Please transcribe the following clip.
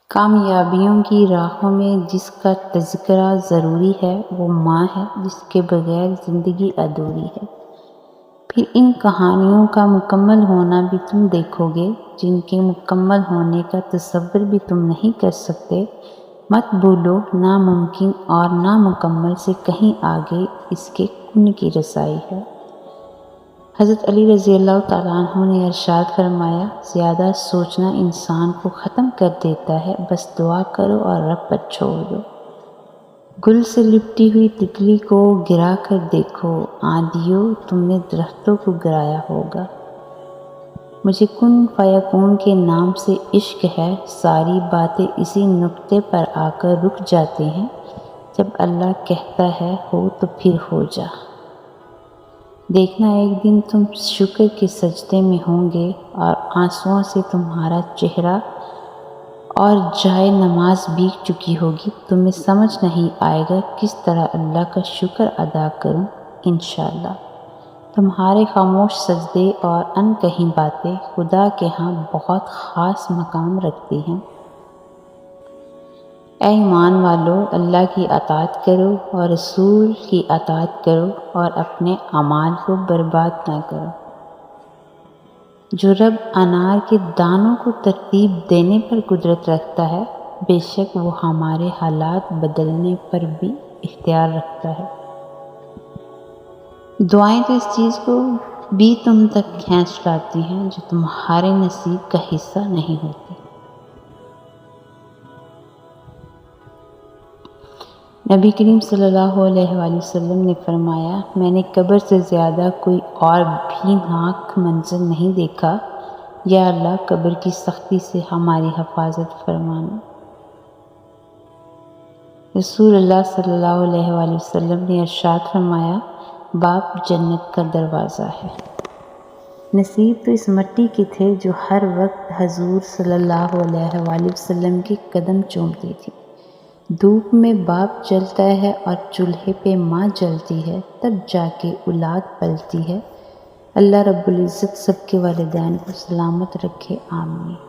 کامیابیوں کی راہوں میں جس کا تذکرہ ضروری ہے وہ ماں ہے، جس کے بغیر زندگی ادھوری ہے۔ پھر ان کہانیوں کا مکمل ہونا بھی تم دیکھو گے، جن کے مکمل ہونے کا تصور بھی تم نہیں کر سکتے۔ مت بھولو، ناممکن اور نامکمل سے کہیں آگے اس کے کن کی رسائی ہے۔ حضرت علی رضی اللہ تعالیٰ عنہ نے ارشاد فرمایا، زیادہ سوچنا انسان کو ختم کر دیتا ہے، بس دعا کرو اور رب پر چھوڑ دو۔ گل سے لپٹی ہوئی تتلی کو گرا کر دیکھو، آندھیوں تم نے درختوں کو گرایا ہوگا۔ مجھے کن فیکون کے نام سے عشق ہے، ساری باتیں اسی نقطے پر آ کر رک جاتی ہیں، جب اللہ کہتا ہے ہو تو پھر ہو جا۔ دیکھنا ایک دن تم شکر کے سجدے میں ہوں گے اور آنسوؤں سے تمہارا چہرہ اور جائے نماز بھیگ چکی ہوگی، تمہیں سمجھ نہیں آئے گا کس طرح اللہ کا شکر ادا کروں۔ انشاءاللہ تمہارے خاموش سجدے اور انکہی باتیں خدا کے ہاں بہت خاص مقام رکھتی ہیں۔ اے ایمان والو، اللہ کی اطاعت کرو اور رسول کی اطاعت کرو اور اپنے اعمال کو برباد نہ کرو۔ جو رب انار کے دانوں کو ترتیب دینے پر قدرت رکھتا ہے، بے شک وہ ہمارے حالات بدلنے پر بھی اختیار رکھتا ہے۔ دعائیں تو اس چیز کو بھی تم تک کھینچ لاتی ہیں جو تمہارے نصیب کا حصہ نہیں ہوتی۔ نبی کریم صلی اللہ علیہ وآلہ وسلم نے فرمایا، میں نے قبر سے زیادہ کوئی اور بھی ناک منظر نہیں دیکھا، یا اللہ قبر کی سختی سے ہماری حفاظت فرمانا۔ رسول اللہ صلی اللہ علیہ وآلہ وسلم نے ارشاد فرمایا، باپ جنت کا دروازہ ہے۔ نصیب تو اس مٹی کے تھے جو ہر وقت حضور صلی اللہ علیہ وآلہ وسلم کے قدم چومتی تھی۔ دھوپ میں باپ جلتا ہے اور چولہے پہ ماں جلتی ہے، تب جا کے اولاد پلتی ہے۔ اللہ رب العزت سب کے والدین کو سلامت رکھے، آمین۔